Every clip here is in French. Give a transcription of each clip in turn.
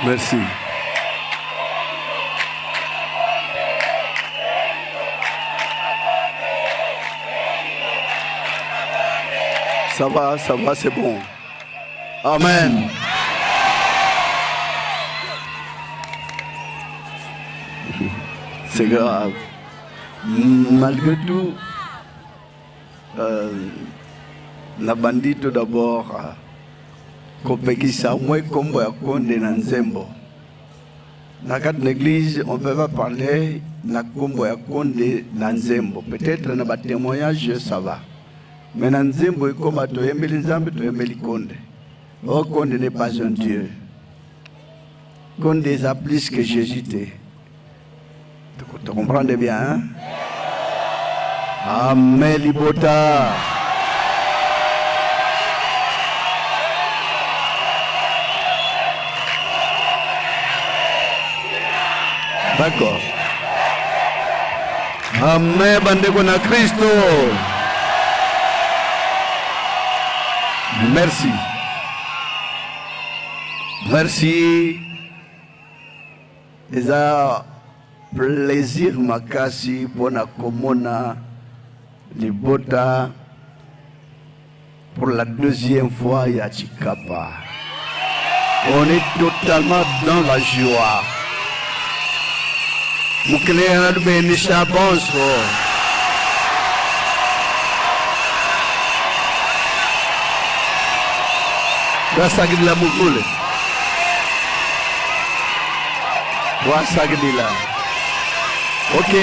Merci. Ça va, c'est bon. Amen. C'est grave. Malgré tout, na bandit tout d'abord, kopekisa moi kombo ya konde na nzembo. Dans cette église, on ne peut pas parler de kombo ya konde na nzembo. Peut-être dans le témoignage, ça va. Mais dans nzembo, il comme to yembeli nzambe to yembeli konde. Oh, konde n'est pas un Dieu. Konde a plus que Jésus. Tu comprends bien, hein? Amen, Libota. D'accord. Amen, bandeko na Christo. Merci. Merci. Et ça, plaisir makasi pour na komona Libota pour la deuxième fois ya Chikapa. On est totalement dans la joie. Mukilena dubenisha bonso. Wasagidila mukule. Wasagidila. Ok.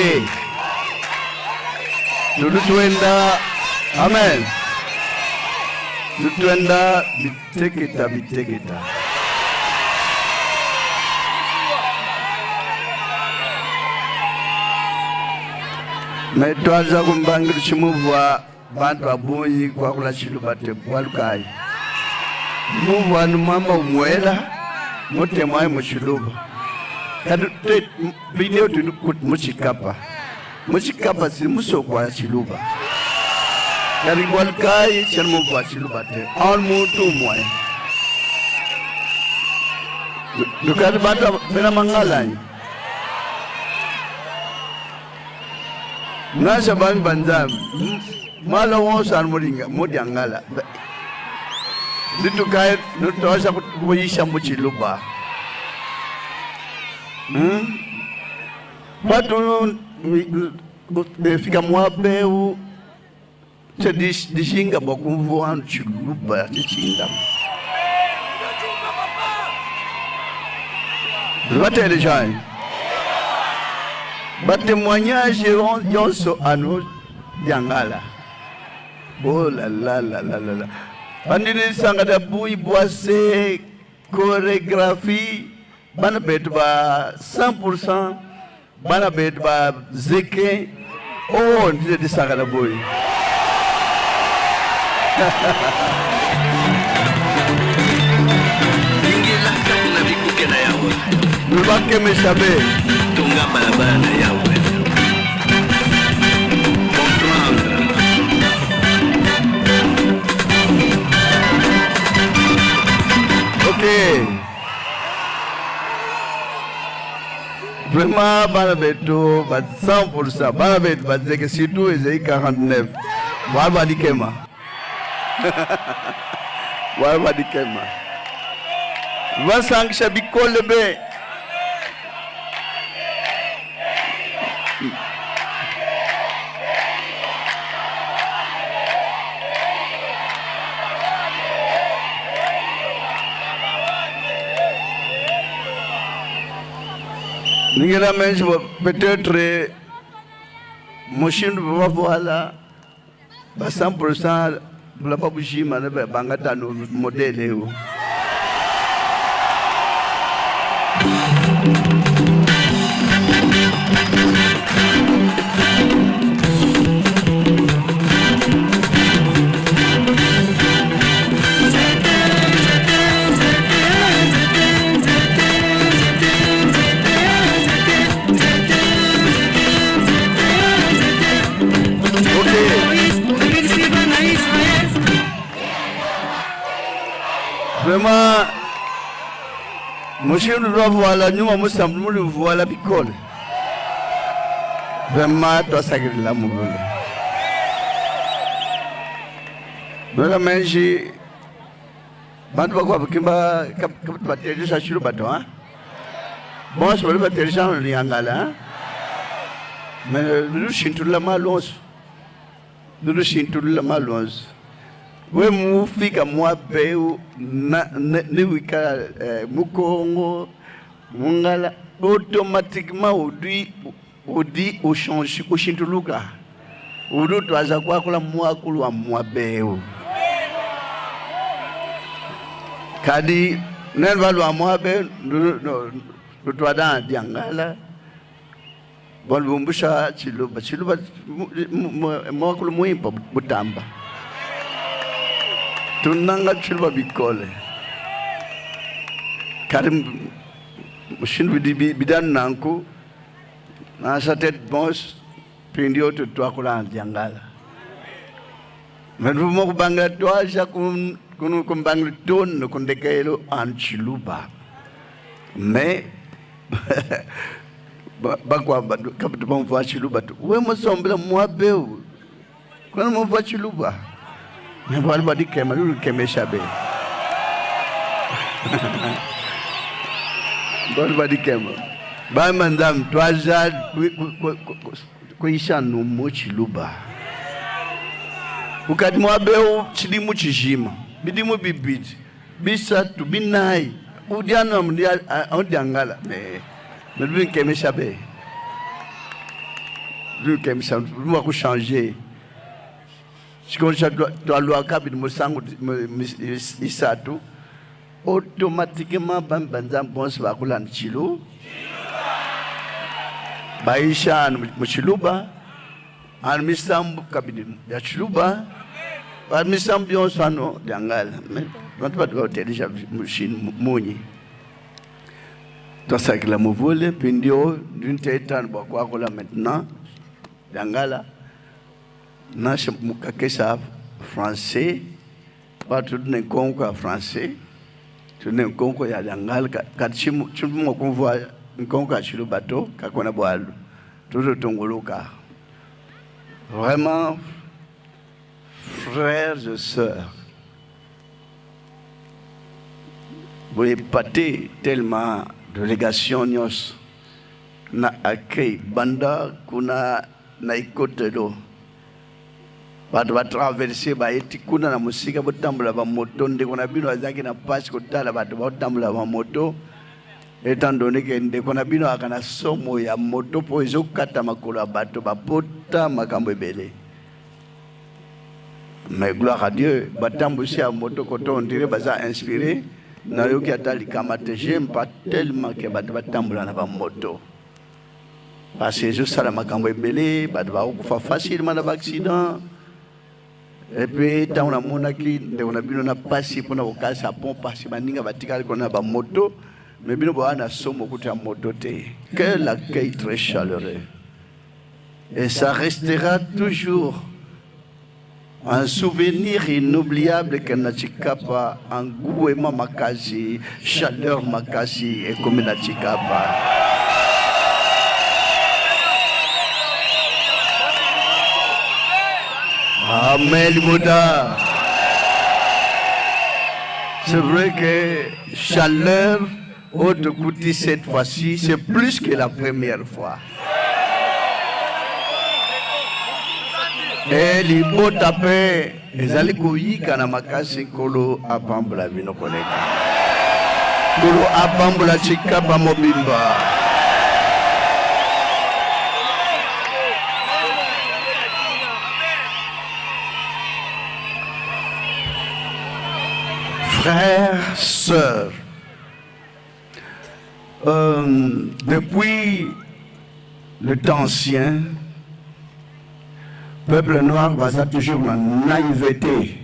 Tutuenda. Amen. Tutuenda biteketa. Mais toi, tu as compris que tu me vois, tu as bougé, quoi que la chile batte, quoi le caille. Nous voyons nous maman muela, nous témoignons mon chiloba. Quand tu vidéo tu nous coûtes muchikapa c'est muso quoi chiloba. Quand il voit le caille, c'est mon voix chiloba. En mouton moi. Le cas de batte, mais la mangala. Nasa ban banzam malawo san moringa modiangala ditu kay no tosa ko yisha muchiluba watu fika mwabe u se dishinga bokumvo an chiluba chinda Vate les gens. Ba témoignage yonso anu diangala. Oh la la la la la. Bandini sangada bui boise chorégraphie bana bet ba 100% bana bet ba zeke oh ndile di sangada bui. Ingila kana bikuke na yawe. Nubake meshabe. Tunga balabala na yawe. Comprendre. Ok. Vraiment, banabeto, 100%. Banabet, bazeke surtout Esaïe 49. Waba dikema. Waba dikema. Vasang shabikolebe. Ningela menje peut-être machine va voilà ba 100% la babushima na bangata no modele o vraiment Monsieur nous doit voir la nous, moi, ça me voit la picole. Vraiment, toi, ça que la moule. Vraiment, j'ai. Bantu bakwa bakimba bateresha shiro bato hein. Bon, je vais bateresha en liangala. Mais nous chintula malons. Nous chintula malons. We mufika mwabeu na ne wika mukongo mungala automatiquement odi o change o chintuluka. Udu twaza kwa kula mwakulu wa mwabeu. Kadi nenvalu wa mwabeu no twada diangala. Bon bumbusha chiluba mwakulu muimpa butamba. Tunanga chiluba bikole. Karim machine bidan nanku na sa tête bons pindio to twakula diangala. Menvu mo kubanga twaja kunu kumbanga ton kundekelo an chiluba. Mais bakwa kapito bon voix chiluba tu we mo sombela mo abeu kono mo voix chiluba me bal badi kema lu keme shabe bal badi kema ba mandam twaza ko isha no mo chiluba ukati mo abeu chidimu chijima bidimu bibidi bisatu binai udiano mdia ondiangala mais lui qui me chabe, lui qui me chabe, lui a changé. Si on doit loi cabine me sang isatou, automatiquement banzam bon se va couler chilo. Baisha me chiluba, an misam cabine ya chiluba, an misam bien sano d'angal, mais on va devoir déjà machine moni. Toi, ça que la mouvole, pindio, d'une tête en bois, quoi, maintenant, d'angala, n'a-ce que ça, français, pas tout d'un concours français, tout d'un concours à d'angal, quand tu me convois un concours sur le bateau, quand on a boire, tout le tongoloka. Vraiment, frères et sœurs, vous épatez tellement. Délégation Nyos na accueil banda kuna na ikotelo batu ba traverser ba eti kuna na musika botambula ba moto nde kuna bino azaki na passe kotala batu ba tambula ba moto étant donné que nde kuna bino akana somo ya moto po ezokata makolo batu ba pota makambo ebele mais gloire à Dieu batambusi ya moto koto on dirait baza inspiré. Nayoki atali kamate j'aime pas tellement que batambula na ba moto parce que je sala makambo ebele batba okufa facilement na accident et puis tant na monaki nde on a bino na pasi pona okasa pont parce baninga batikali kona ba moto mais bino bana somo kuta moto te. Quel accueil très chaleureux et ça restera toujours un souvenir inoubliable que Nachikapa, un goût makasi, chaleur makasi et comme Nachikapa. Amen, Bouddha. C'est vrai que chaleur, haute coûté cette fois-ci, c'est plus que la première fois. Et les beaux tapés, les alikoyi kana makasi kolo apambula vino koleka. Kolo apambula chikapa mobimba. Frères, sœurs, depuis le temps ancien, le peuple noir va toujours la naïveté.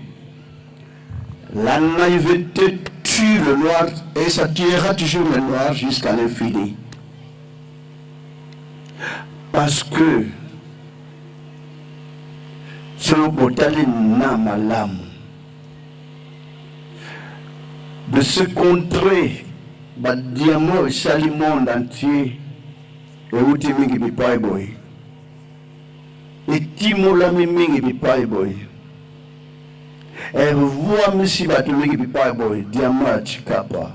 La naïveté tue le noir et ça tuera toujours le noir jusqu'à l'infini. Parce que selon Botali Namalam, de se contrer ba diamant sali monde entier et uti mingi bipai boy et timola mingi bipai boy et voix misi ba tu mingi bipai boy diamant chikapa.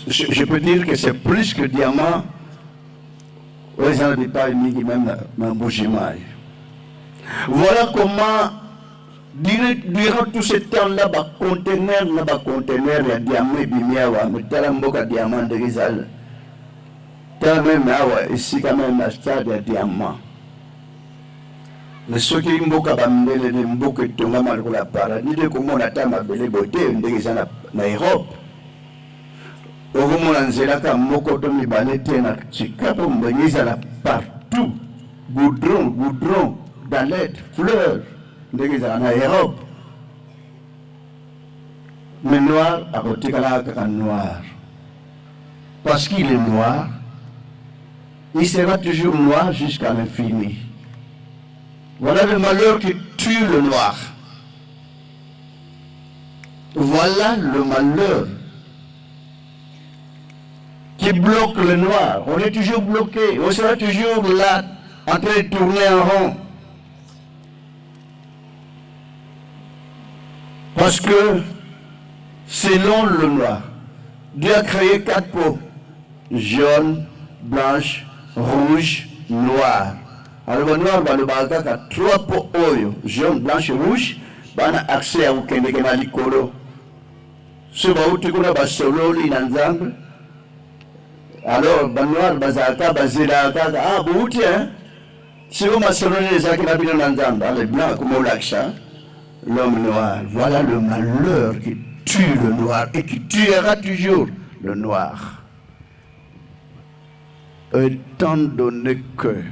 Je peux dire que c'est plus que diamant. Ouais, ça ne pas mingi même dans Bougimaï. Voilà comment durant tout ce temps-là, il y a conteneur, il y a diamant et bimiawa, mais tel un beau diamant de Rizal. Tel même ici quand même un stade de diamant. Mais ceux qui ont beaucoup de beaucoup de temps à la paradis, de comment on attend ma belle beauté, de Rizal en Europe. Au moment où on a moko to mi balete na chikapo mbengeza la partout, goudron, galette, fleurs, ndengeza en Europe. Mais noir a côté kala noir. Parce qu'il est noir, il sera toujours noir jusqu'à l'infini. Voilà le malheur qui tue le noir. Voilà le malheur qui bloque le noir. On est toujours bloqué, on sera toujours là, en train de tourner en rond. Parce que, selon le noir, Dieu a créé 4 peaux. Jaune, blanche, rouge, noir. Alors le noir, le bagage a 3 peaux oyo. Jaune, blanche, rouge. On a accès à Ukendekema Likolo. Ce que vous avez solo, l'inanzambe. Alors, Banoir, Bazaka, Bazilaka, ah, vous tiens, si vous m'assonez les Akinabinan Nandamba, les blancs comme au Laksha, l'homme noir, voilà le malheur qui tue le noir et qui tuera toujours le noir. Étant donné que,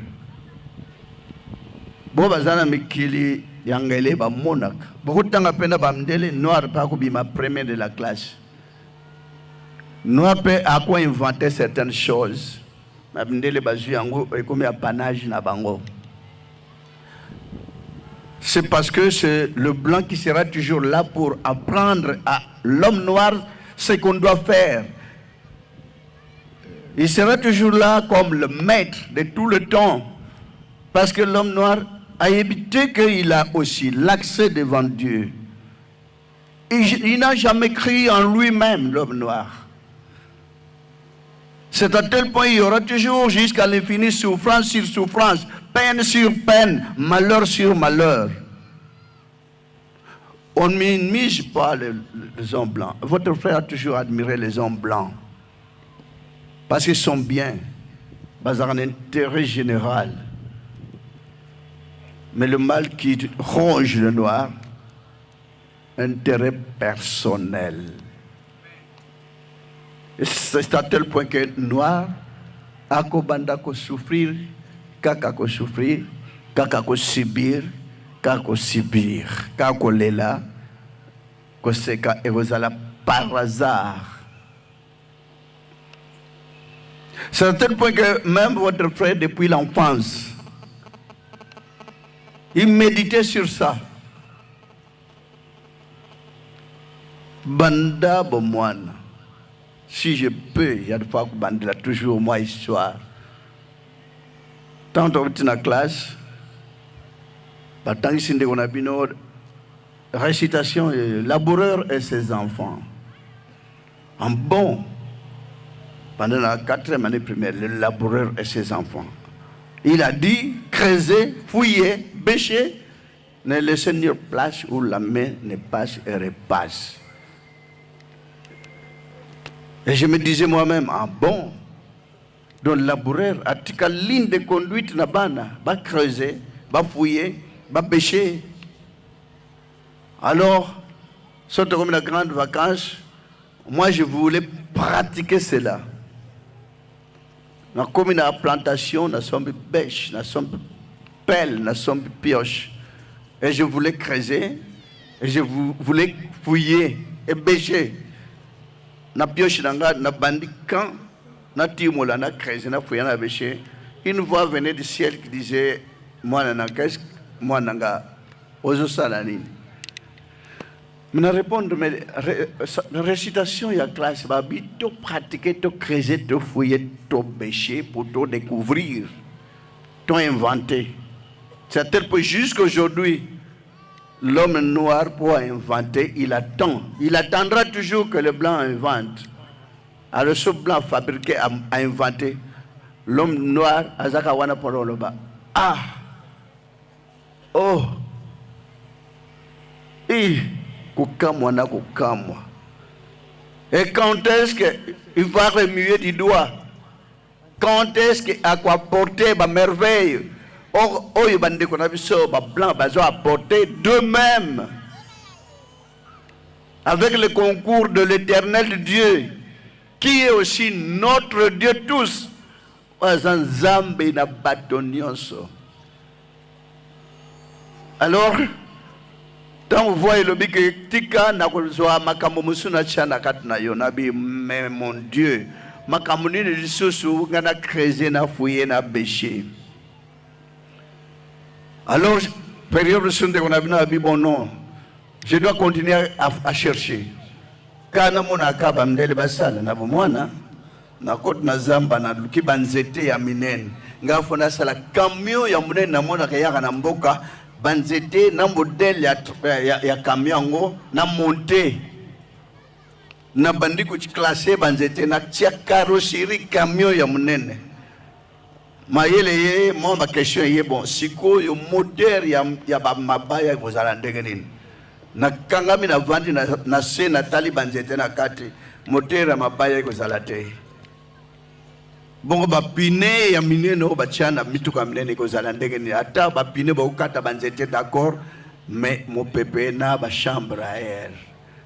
bon, Bazana Mikili, Yangele, Bamonak, beaucoup de temps à peine à Bamdele, noir, pas comme ma première de la classe. Nous avons inventé certaines choses. C'est parce que c'est le blanc qui sera toujours là pour apprendre à l'homme noir ce qu'on doit faire. Il sera toujours là comme le maître de tout le temps. Parce que l'homme noir a évité qu'il a aussi l'accès devant Dieu. Il n'a jamais crié en lui-même, l'homme noir. C'est à tel point qu'il y aura toujours jusqu'à l'infini souffrance sur souffrance, peine sur peine, malheur sur malheur. On ne minimise pas les hommes blancs. Votre frère a toujours admiré les hommes blancs. Parce qu'ils sont bien, basés en intérêt général. Mais le mal qui ronge le noir, intérêt personnel. C'est à tel point que le noir a souffrir, kaka souffrir, kaka subir, kaka lela, koseka erozala par hasard. C'est à tel point que même votre frère, depuis l'enfance, il méditait sur ça. Banda bomwana. Si je peux, il y a des fois que Banda a toujours moi histoire. Tant qu'on est dans la classe, tant qu'on a une récitation, laboureur et ses enfants. En bon, pendant la 4e année primaire, le laboureur et ses enfants. Il a dit, creuser, fouiller, bêcher, ne laissez nulle place où la main ne passe et repasse. Et je me disais moi-même, ah bon, dans le laboureur, à tika ligne de conduite, va creuser, va fouiller, va pêcher. Alors, surtout comme la grande vacances, moi je voulais pratiquer cela. Comme une plantation, nous sommes pêche, nous sommes pelle, nous sommes pioche. Et je voulais creuser, et je voulais fouiller et pêcher. Na pioche na bandi quand na timola na creuser na fouiller na pêcher. Une voix venait du ciel qui disait moi nanga ozo salanini. Je répondre, mais la récitation, il y a classe, il faut pratiquer, il faut creuser, il faut fouiller, il faut bêcher pour tout découvrir, tout inventer. C'est à tel point jusqu'à aujourd'hui, l'homme noir pour inventer, il attend. Il attendra toujours que le blanc invente. Alors ce blanc fabriqué a inventé. L'homme noir, Azaka wana poroloba. Ah! Oh! Et quand est-ce qu'il va remuer du doigt? Quand est-ce qu'il a quoi porter ma merveille? Or, il va dire qu'on a vu ça, blanc, va porter d'eux-mêmes. Avec le concours de l'éternel Dieu, qui est aussi notre Dieu tous. Alors, quand vous voyez le bic tika na kuzoa makamumusuna chana katna yonabi, mais mon Dieu, makamuni de susu ngana creuser na fouiller na bêcher. Alors, période de sunde qu'on a vu na bi bon non, je dois continuer à chercher. Kana mona kaba mdele basala na bomwana na kot na zamba na luki banzete ya minen. Ngafona sala camion ya munene na mona kaya na mboka. Banzete na modèle ya camion na monté na bandi ko classé banzete na tia carrosserie camion ya munene mayele ye mo ba question ye bon siko yo moteur ya ba mabaya kozala ndenge nini na kangami na vandi na se na tali banzete na kati moteur ya mabaya kozala te. Bon, ba pine ya minene o bachana mituka minene kozala ndenge ni ata ba pine ba ukata banzete d'accord, mais mon pépé na ba chambre à air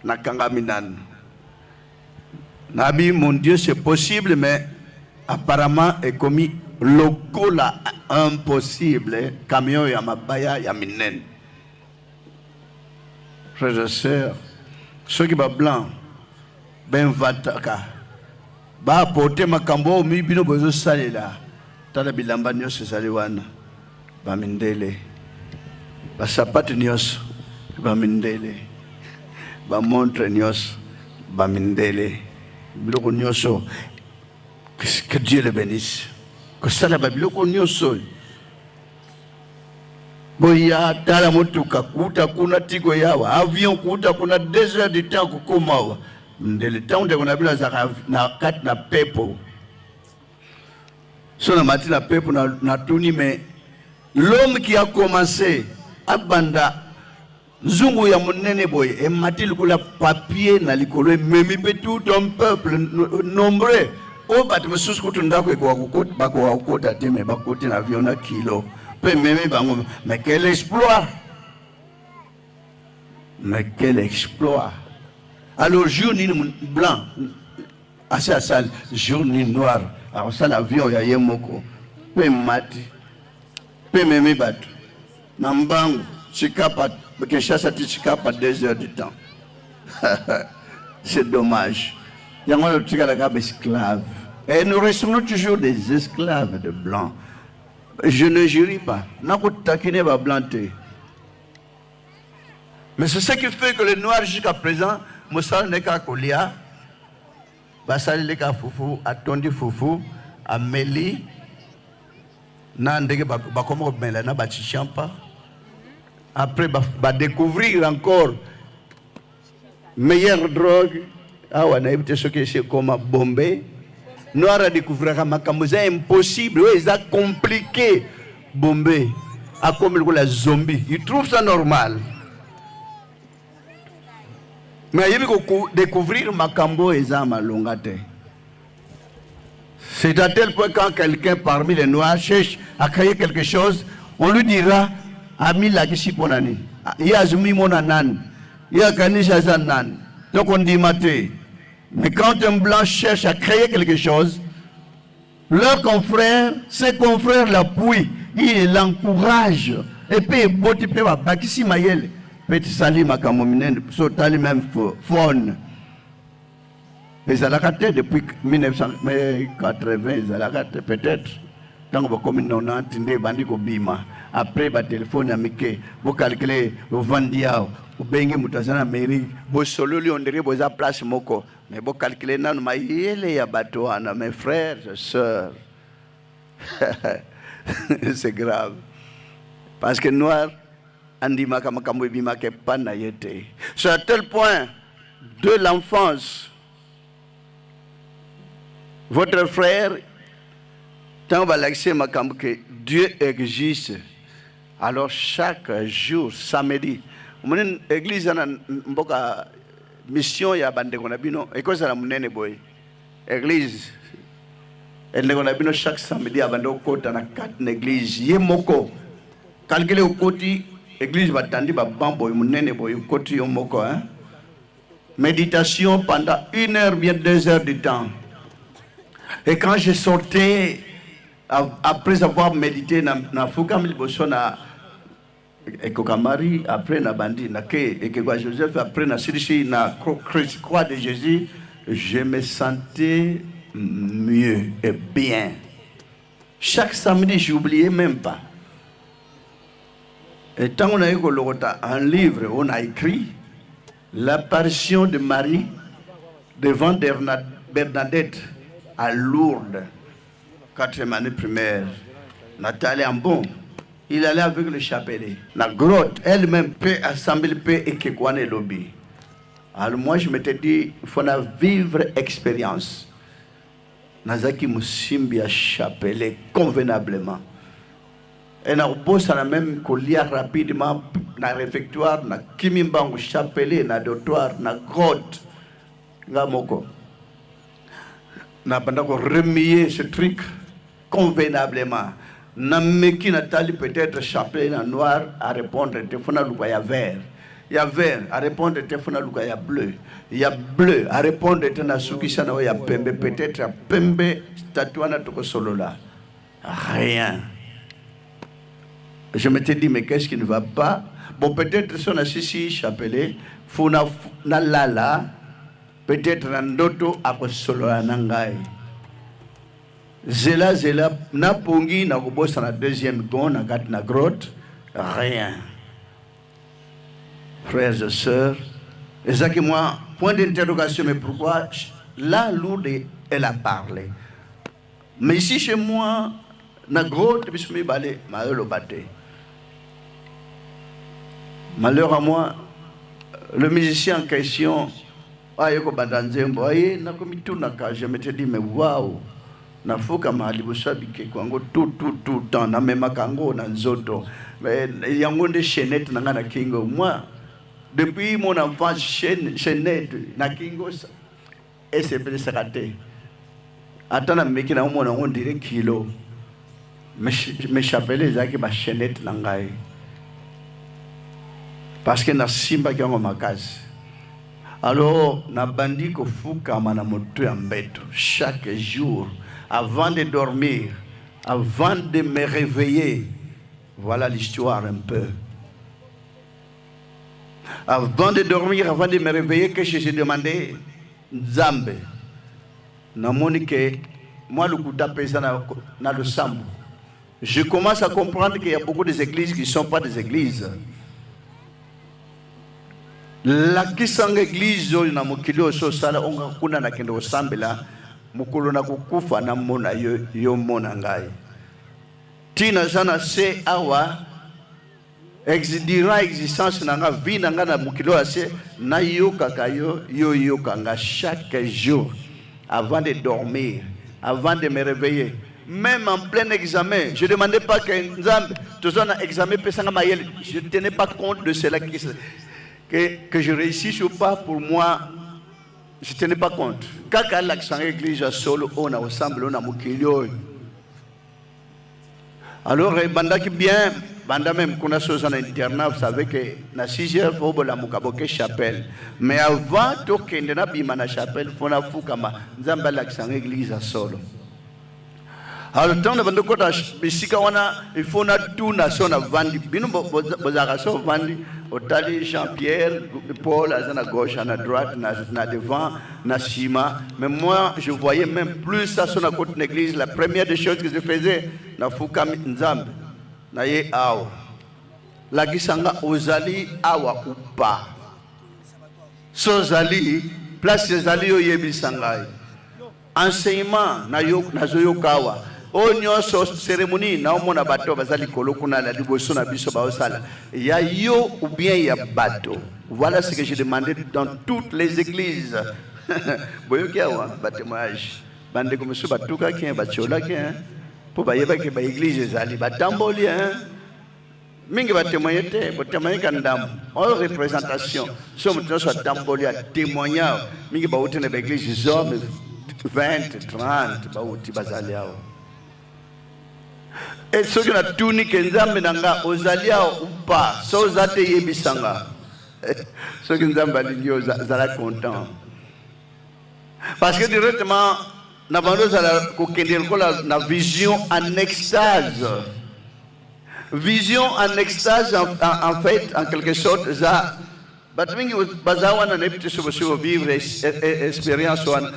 na kangaminan. Nabi mon Dieu c'est possible, mais apparemment est commis lokola impossible camion ya mabaya ya minene. Frères et sœurs, ceux qui ba blanc ben vataka ba porter makambo mi bino bozo salela tala bilamba nyos saliwana ba mindele ba sapatu nyos ba mindele ba montre nyos ba mindele biloko nyoso. Que Dieu le bénisse. Que ça la biloko nyoso boya tala motuka kuta kuna tigo yawa avion kuta kuna 2 heures de temps kukomawa. Le temps de la na kat na pepo. So na mati na pepo na tuni, mais l'homme qui a commencé à banda zungu ya monene boy et mati lukula papier na likolo memi pe tout un peuple nombreux o bat mesus kutunda ko akukota bako akukota te me bakoti na avion na kilo pe memi bango. Mais quel exploit! Mais quel exploit! Alors, jour ni blanc, assez à sale, jour ni noir, alors ça l'avion ya yemoko, pe mati, pe meme batu, nambangu, chikapa, Kinshasa ti chikapa 2 heures de temps. C'est dommage. Il y a un petit esclave. Et nous restons toujours des esclaves de blanc. Je ne jurie pas. Mais c'est ce qui fait que les noirs jusqu'à présent, Moussa Neka Kolia, Basali Leka Foufou, Atondi Foufou, Amélie, Nandege Bakomo Melana Bachichampa. Après, va découvrir encore meilleure drogue. Ah, on a évité ce que c'est comme Bombay. Noir a découvert que c'est impossible, c'est compliqué. Bombay, à comme la zombie. Il trouve ça normal. Mais il faut découvrir Makambo et Zama Longate. C'est à tel point quand quelqu'un parmi les Noirs cherche à créer quelque chose, on lui dira Ami la Kishiponani. Il y a Zumi Monanan. Il y a Kanisha Zanan. Donc on dit maté. Mais quand un blanc cherche à créer quelque chose, leur confrère, ses confrères l'appuient, ils l'encouragent. Et puis, Boti Pewa, Bakisi Mayel. Petit Salim Makamominen, Sotali même faune. Et ça l'a gâté depuis 1980, ça l'a gâté peut-être. Tant que comme nous avons entendu bandi ko bima après ba téléphone amike vous calculer vous vendia vous bengi mutazana mairie vous solo li ondere vous a place moko mais vous calculer nan ma yele ya bato ana mes frères et sœurs c'est grave parce que noir andima kama kambo bima ke pana yete c'est à tel point de l'enfance votre frère tant que Dieu existe alors chaque jour samedi mon église na mboka mission ya bande kona bino ekoza na munene boy église elle kona bino chaque samedi abande okota na 4 église ye moko calculer okoti église batandi ba bambo munene boy okoti yo moko hein méditation pendant 1 heure bien 2 heures de temps. Et quand je sortais, après avoir médité na Fukam Libosona et Kokamari, après na Bandi, na Ke, et que Joseph, après na Sidichi, na Croix de Jésus, je me sentais mieux et bien. Chaque samedi, je n'oubliais même pas. Et tant qu'on a eu un livre, on a écrit l'apparition de Marie devant Bernadette à Lourdes, 4e année primaire. Nathalie Ambon, il allait avec le chapelet. La grotte, elle-même peut assembler, peut et que lobby. Alors moi, je m'étais dit, il faut vivre expérience. Nazaki Moussimbi a chapelet convenablement. Et na bosse à la même collier rapidement na réfectoire, na kimimbango chapelet, na dortoir, na grotte. Ngamoko. Na bandako remuer ce truc convenablement. Na meki Nathalie peut-être chapelet na noir à répondre téléphone à ya vert. Il y a vert à répondre téléphone à ya bleu. Il y a bleu à répondre na sukisa na ya pembe peut-être à pembe statuana toko solo là. Rien. Je m'étais dit, mais qu'est-ce qui ne va pas? Bon, peut-être si on a ici chapelet, faut na lala, peut-être nandoto ako solo anangai. Zela, na pongi, na kubosa na deuxième gon, na gat na grotte, rien. Frères et sœurs, et ça que moi, point d'interrogation, mais pourquoi? Là, Lourdes, elle a parlé. Mais ici, chez moi, na grotte, bismi balé, ma le batté. Malheur à moi, le musicien en question, je m'étais dit, mais waouh, na foka mahalibusabi ke kwango tout temps, na mema kango na nzoto, mais yango de chaînette na kingo. Moi, depuis mon enfance, chaînette na kingo, et c'est bien raté. Attends, na meki na on dirait kilo, mais chapelé zaki ba chaînette nangai. Parce que na simba qui ont ma case. Alors, na bandi ko fuka mana moto ambeto chaque jour avant de dormir, avant de me réveiller. Voilà l'histoire un peu. Avant de dormir, avant de me réveiller, que je demandé Nzambe. Na monique moi le coup d'appel ça na le sambo. Je commence à comprendre qu'il y a beaucoup d'églises qui ne sont pas des églises. La kisanga église na mukilo so sala onga kuna na kendo sambela mukolo na kukufa na mona yo mona ngai tina sana se awa exidira existence na nga vie na nga na mukilo ase na yo kakayo yo kanga chaque jour avant de dormir, avant de me réveiller, même en plein examen. Je ne demandais pas que je ne tenais pas compte de cela que je réussisse ou pas. Pour moi, je ne tenais pas compte. Quand l'accent église solo, on a ensemble, on a mukilio. Alors, banda qui bien, banda même qu'on a chose en internat, vous savez que na 6 heures, il faut la mukaboke chapelle. Mais avant tout qu'il n'y ait pas de chapelle, il faut la fukama. Nous avons l'accent église solo. Alors, tant que il faut na tout nation vandi. Bino bozara so vandi. Otali Jean-Pierre, Paul, à gauche, à droite, à devant, à Sima. Mais moi, je voyais même plus ça sur la côte de l'église. La première des choses que je faisais, na Fouka Nzambe, na ye awa. La gisanga ozali awa ou pas. Sozali, place zali yo yebisangai. Enseignement na zoyokawa. Onyo so cérémonie na omona bato bazali kolokuna la liboso na biso baosala. Ya yo ou bien ya bato. Voilà ce que j'ai demandé dans toutes les églises. Boyokiawa batémoignage. Bande comme so batuka ki bachola ki pour bayeba ke ba église zali batamboli mingi batémoigner te botémoigner kandam en représentation so muto so tamboli a témoigner mingi ba utene ba église zome 20 30 ba uti bazali yao. Et ceux qui ont tout ni kenzambe nanga ozalia ou pas, so zate yebisanga. Ceux qui ont balingi ozala content. Parce que directement, na bando zala kokendel ko la vision en extase. Vision en extase en fait en quelque sorte za batmingi bazawa na nepite so vivre expérience wan.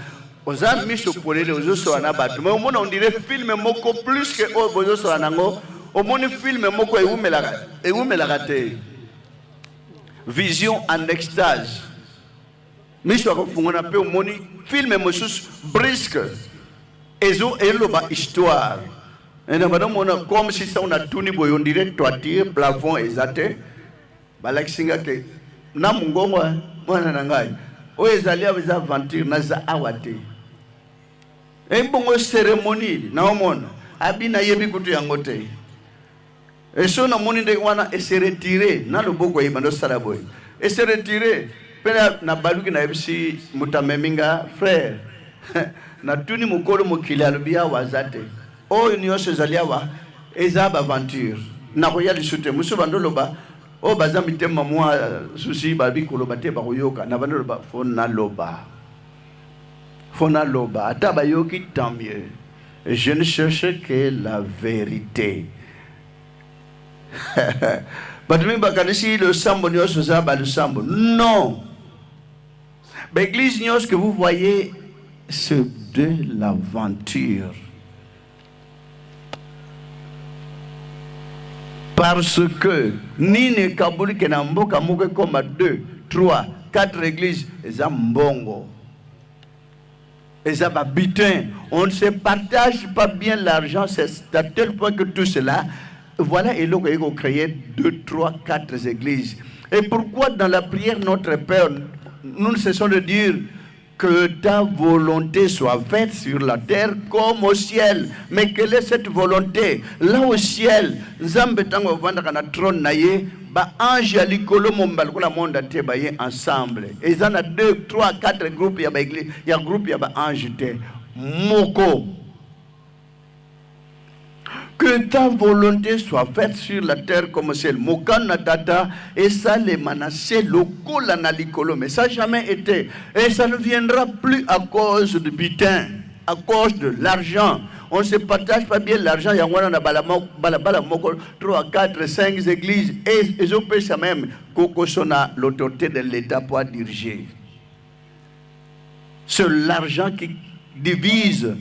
Aux amis pour les autres on a battu mais au moins on dirait film moko plus que aux autres anango au moins film moko et où me la raté vision en extase mais je on a peu au moins film mosus brisque ezo eloba histoire et na bana mona comme si ça on a tout ni boy on dirait toiture plafond exaté balaksinga ke na mungongo mwana nangai o ezali avec aventure na za awate. Et bon cérémonie na omona abina yebi kutu yangote. Et so na moni de wana et se retirer na loboko yibando saraboy. Et se retirer pela na baluki na ebisi mutameminga frère. Na tuni mukolo mukili alubia wazate. O nyose zaliawa ezaba aventure. Na koya lisute muso bandoloba o bazami tema moi souci babi koloba te ba koyoka na bandoloba fona loba. Fona loba, atabayoki tant mieux. Je ne cherche que la vérité. Batumi bakanisi le sambo nyos zaba le sambo. Non. L'église nyos que vous voyez, c'est de l'aventure. Parce que ni ne kabuli kenambo kamuke comme 2, 3, 4 églises, zambongo. On ne se partage pas bien l'argent, c'est à tel point que tout cela, voilà, et là, ils ont créé 2, 3, 4 églises. Et pourquoi dans la prière, notre Père, nous ne cessons de dire que ta volonté soit faite sur la terre comme au ciel. Mais quelle est cette volonté? Là au ciel, Nzambe tango vanda kana trône naye, ba ange alikolo mombal ko la monde te baye ensemble. Et ils en a 2, 3, 4 groupes ya ba église, ya groupe ya ba ange te moko. Que ta volonté soit faite sur la terre comme au ciel. Mokana tata et ça les manassés locaux na likolo. Mais ça n'a jamais été. Et ça ne viendra plus à cause du butin, à cause de l'argent. On ne se partage pas bien l'argent. Il y a balabala moko 3, 4, 5 églises. Et ils ont fait ça même. Koko sona l'autorité de l'État pour diriger. C'est l'argent qui divise.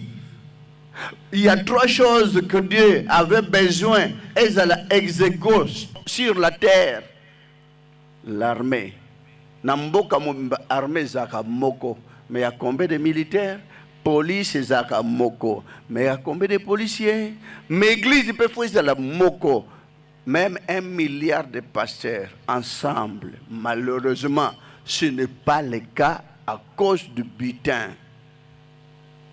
Il y a 3 choses que Dieu avait besoin. Elles allaient exécuter sur la terre. L'armée. Namboka armée zaka moko. Mais il y a combien de militaires? Police zaka moko. Mais il y a combien de policiers? Mais l'église peut faire la moko. Même 1 milliard de pasteurs ensemble. Malheureusement, ce n'est pas le cas à cause du butin.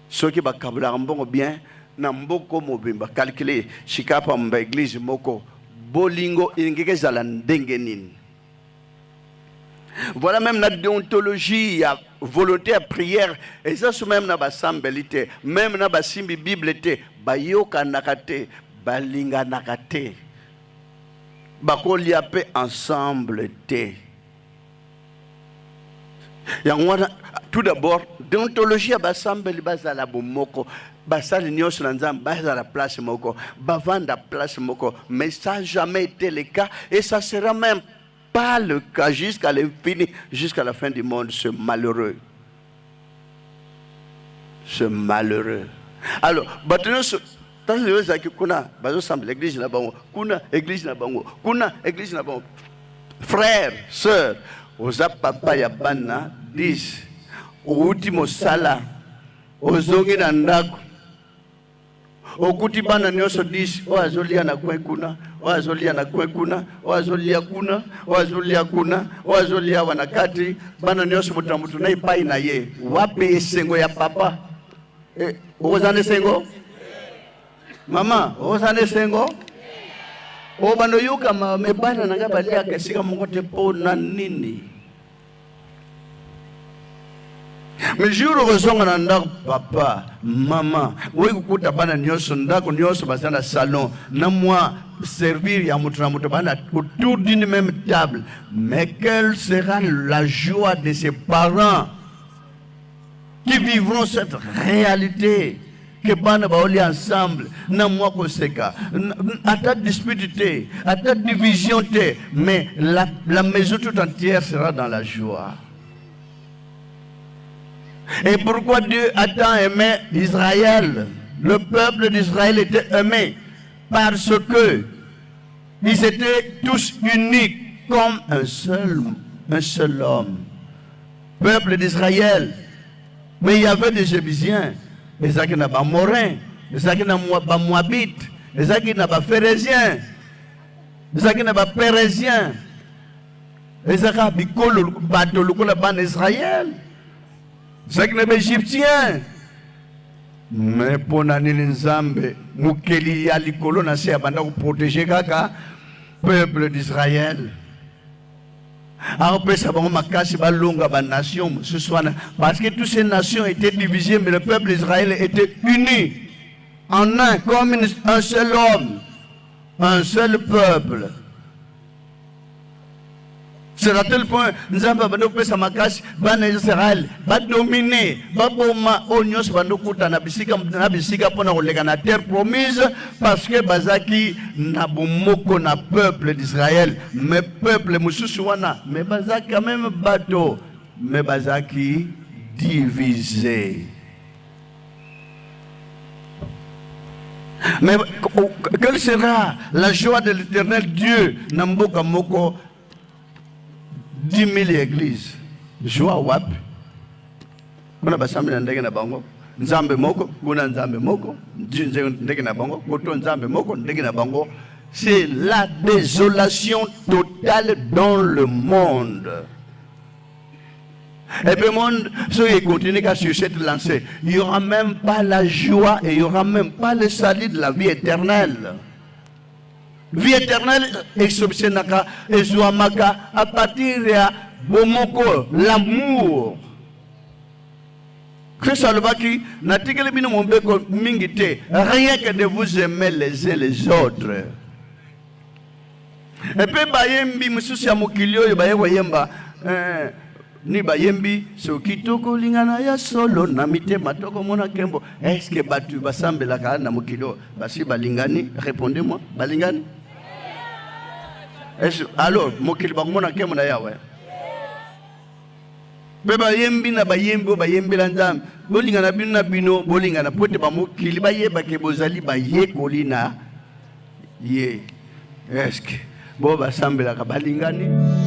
Ceux qui va kabla bien namboko mobimba calculer shikapa mba église moko bolingo ingeke zala ndengenin. Voilà même la déontologie, il y a volonté à prière et ça c'est même na basambelité, même na basimbi biblité, bayoka nakate, balinga nakate. Bakoliape ensemble te. Tout d'abord, déontologie à Bassambeli Bazala Bomoko, Bassal Nyos Lanzam, Bazala place Moko, Bavanda place Moko, mais ça n'a jamais été le cas et ça sera même pas le cas jusqu'à l'infini, jusqu'à la fin du monde, ce malheureux. Ce malheureux. Alors, maintenant, l'église là-bas, l'église là-bas, l'église là-bas. Frères, sœurs, aux papa yabana 10, au ultimo sala, aux zongi nandako, au kutibana nyoso 10, o azolia na kwekuna, o azolia na kwekuna, o azolia kuna, o azolia kuna, o azolia wanakati, bana nyoso mutamutu na ipai na ye, wapi sengo ya papa? Ozane sengo? Mama, ozane sengo? O bano yuka mebana nanga balia kesika mongote po na nini. Mais jour ozonga na ndako papa, mama, wewe kukuta bana nyoso ndako nyoso basana salon na moi servir ya mutu na mutu bana autour d'une même table. Mais quelle sera la joie de ses parents qui vivront cette réalité? Que bana baoli ensemble, na moi koseka, à ta dispute, à ta division, mais la maison tout entière sera dans la joie. Et pourquoi Dieu a tant aimé Israël? Le peuple d'Israël était aimé parce que ils étaient tous unis comme un seul homme. Peuple d'Israël. Mais il y avait des Jébusiens. Les qui n'ont pas Morin, les qui n'ont pas Moabite, les qui n'ont pas Phérésiens, les qui n'ont pas Pérésiens, les qui n'ont pas Bikolo, Israël, les qui n'ont pas Égyptiens. Mais pour Nanil Nzambe, Moukeli Yalikolo n'a pas protéger le peuple d'Israël. Parce que toutes ces nations étaient divisées, mais le peuple d'Israël était uni en un, comme un seul homme, un seul peuple. C'est à tel point nous avons Israël va dominer, va boma onyos bandokuta na bisika pona kolega na terre promise parce que bazaki na bomoko na peuple d'Israël, mais peuple mususu wana, mais bazaki quand même bateau, mais bazaki divisé. Mais quelle sera la joie de l'Éternel Dieu Namboka Moko 10 000 églises. Joie wap. Kuna basambi ndenge na bango. Nzambe moko, kuna nzambe moko, ndenge na bango, koto nzambe moko, ndenge na bango. C'est la désolation totale dans le monde. Et puis le monde, ceux qui continuent sur cette lancée, il n'y aura même pas la joie et il n'y aura même pas le salut de la vie éternelle. Vie éternelle, exoptionnaka, exoamaka, à partir de bomoko, l'amour. Christ Alvaki, n'a dit que le mon béco mingité, rien que de vous aimer les uns les autres. Et puis, Bayembi, monsieur Siamokilio, Bayemba, ni Bayembi, ce qui toko lingana ya solo, namite matoko mona kembo. Est-ce que Batu Basambe la kana mokilo, Basi Balingani, répondez-moi, Balingani? Alors, mokili bakumona kembo na yawe. Be bayembi na bayembi bayembi la nzambe. Bolinga na bino na bino, bolinga na pote ba mokili bayeba ke bozali baye kolina ye. Est-ce que bo basambe la balingani?